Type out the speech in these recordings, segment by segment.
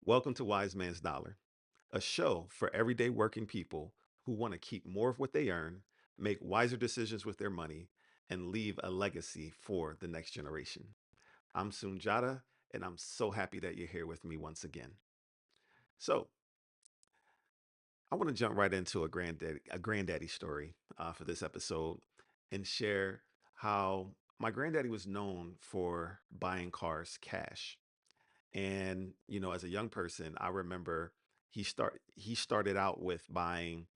Welcome to Wise Man's Dollar, a show for everyday working people who want to keep more of what they earn, make wiser decisions with their money, and leave a legacy for the next generation. I'm Sunjata, and I'm so happy that you're here with me once again. So, I want to jump right into a granddaddy story for this episode and share how my granddaddy was known for buying cars cash. And as a young person, I remember he started out with buying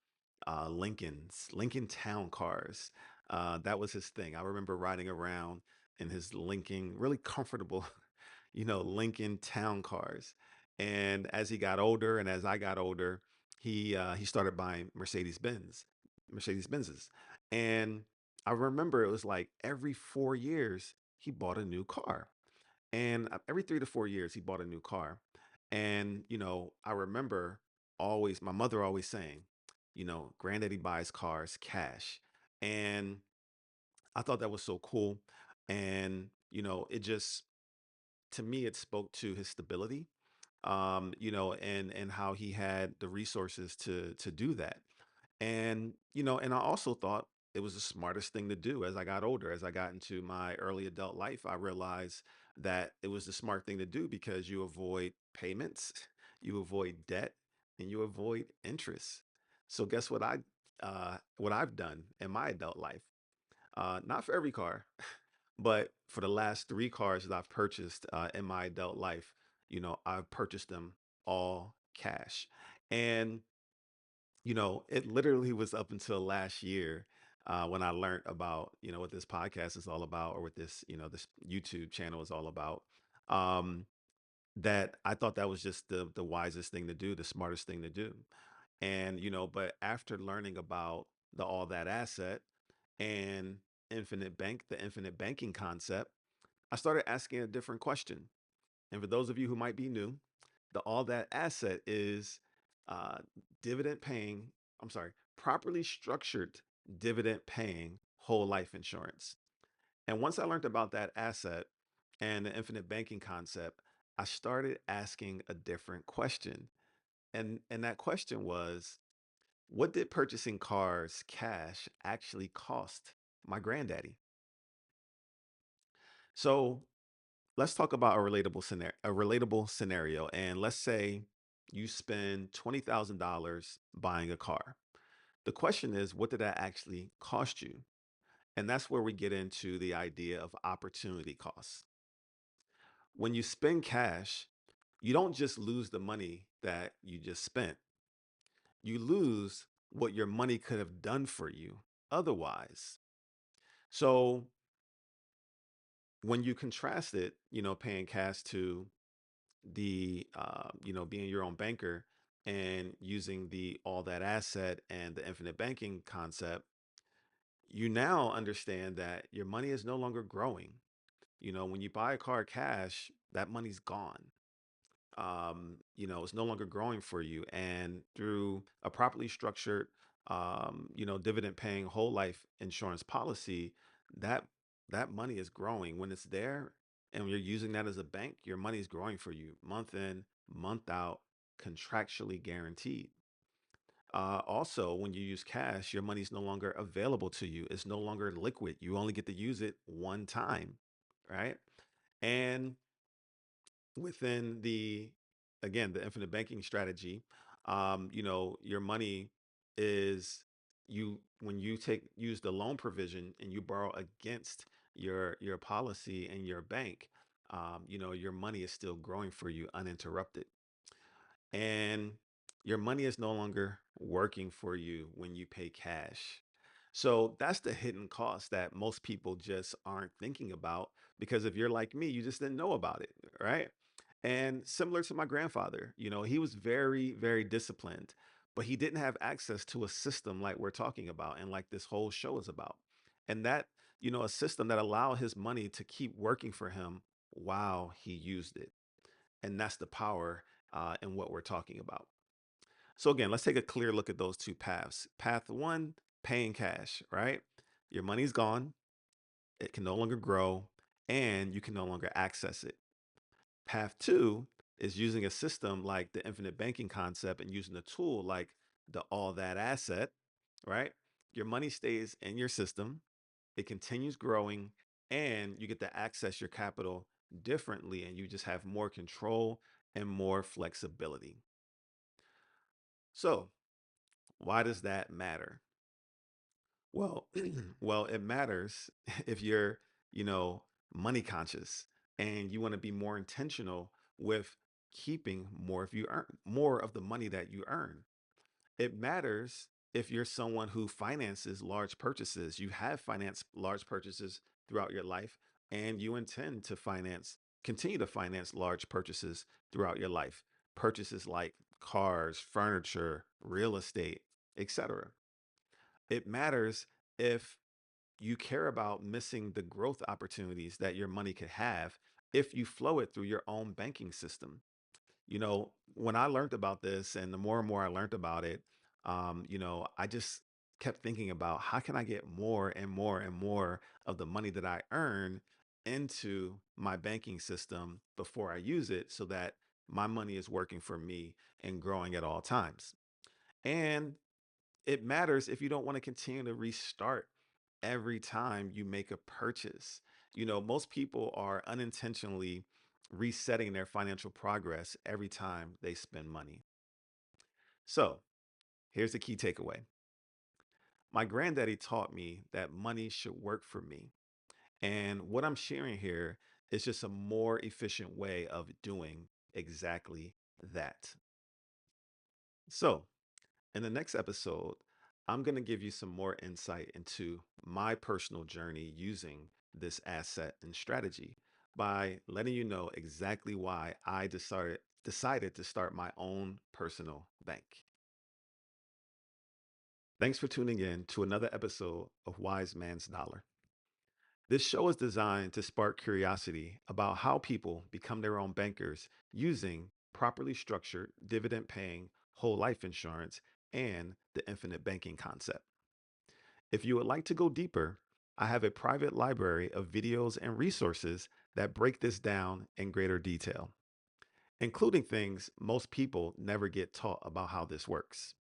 Lincoln Town cars. That was his thing. I remember riding around in his Lincoln, really comfortable, Lincoln Town cars. And as he got older, and as I got older, he started buying Mercedes Benzes, and I remember it was like every 4 years he bought a new car, and every 3 to 4 years, he bought a new car. And, I remember my mother always saying, granddaddy buys cars cash. And I thought that was so cool. And, it just, to me, it spoke to his stability, and how he had the resources to do that. And I also thought it was the smartest thing to do as I got older. As I got into my early adult life, I realized that it was the smart thing to do because you avoid payments, you avoid debt, and you avoid interest. So guess what I've done in my adult life? Not for every car, but for the last three cars that I've purchased in my adult life, I've purchased them all cash. And it literally was up until last year when I learned about, what this podcast is all about, or what this YouTube channel is all about. Um, that I thought that was just the wisest thing to do, the smartest thing to do. And, but after learning about the all that asset and the infinite banking concept, I started asking a different question. And for those of you who might be new, the all that asset is uh, dividend paying, I'm sorry, properly structured dividend paying whole life insurance. And once I learned about that asset and the infinite banking concept, I started asking a different question. And that question was, what did purchasing cars cash actually cost my granddaddy? So let's talk about a relatable scenario. And let's say you spend $20,000 buying a car. The question is, what did that actually cost you? And that's where we get into the idea of opportunity costs. When you spend cash, you don't just lose the money that you just spent, you lose what your money could have done for you otherwise. So when you contrast it, paying cash to being your own banker and using the all that asset and the infinite banking concept, you now understand that your money is no longer growing. When you buy a car cash, that money's gone. It's no longer growing for you. And through a properly structured, dividend paying whole life insurance policy, that that money is growing when it's there, and you're using that as a bank. Your money is growing for you month in, month out, contractually guaranteed. Also, when you use cash, your money is no longer available to you. It's no longer liquid. You only get to use it one time, right? And within the infinite banking strategy, your money is you when you take use the loan provision and you borrow against your policy and your bank, your money is still growing for you uninterrupted, and your money is no longer working for you when you pay cash. So that's the hidden cost that most people just aren't thinking about, because if you're like me, you just didn't know about it, right? And similar to my grandfather, he was very, very disciplined, but he didn't have access to a system like we're talking about and like this whole show is about. And that, a system that allowed his money to keep working for him while he used it. And that's the power in what we're talking about. So again, let's take a clear look at those two paths. Path one, paying cash, right? Your money's gone, it can no longer grow, and you can no longer access it. Path two is using a system like the infinite banking concept and using a tool like the all that asset, right? Your money stays in your system, it continues growing, and you get to access your capital differently, and you just have more control and more flexibility. So, why does that matter? Well, well, it matters if you're, you know, money conscious and you want to be more intentional with keeping more if you earn more of the money that you earn. It matters if you're someone who finances large purchases. You have financed large purchases throughout your life and you intend to continue to finance large purchases throughout your life. Purchases like cars, furniture, real estate, etc. It matters if you care about missing the growth opportunities that your money could have if you flow it through your own banking system. When I learned about this and the more and more I learned about it, I just kept thinking about how can I get more and more and more of the money that I earn into my banking system before I use it so that my money is working for me and growing at all times. And it matters if you don't want to continue to restart every time you make a purchase. Most people are unintentionally resetting their financial progress every time they spend money. So, here's the key takeaway. My granddaddy taught me that money should work for me. And what I'm sharing here is just a more efficient way of doing exactly that. So, in the next episode, I'm going to give you some more insight into my personal journey using this asset and strategy by letting you know exactly why I decided to start my own personal bank. Thanks for tuning in to another episode of Wise Man's Dollar. This show is designed to spark curiosity about how people become their own bankers using properly structured dividend paying whole life insurance and the infinite banking concept. If you would like to go deeper, I have a private library of videos and resources that break this down in greater detail, including things most people never get taught about how this works.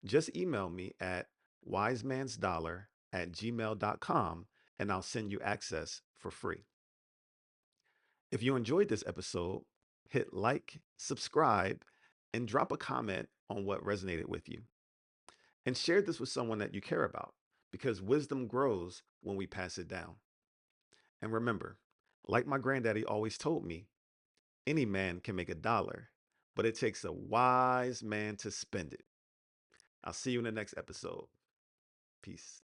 Just email me at wisemansdollar@gmail.com and I'll send you access for free. If you enjoyed this episode, hit like, subscribe, and drop a comment on what resonated with you. And share this with someone that you care about because wisdom grows when we pass it down. And remember, like my granddaddy always told me, any man can make a dollar, but it takes a wise man to spend it. I'll see you in the next episode. Peace.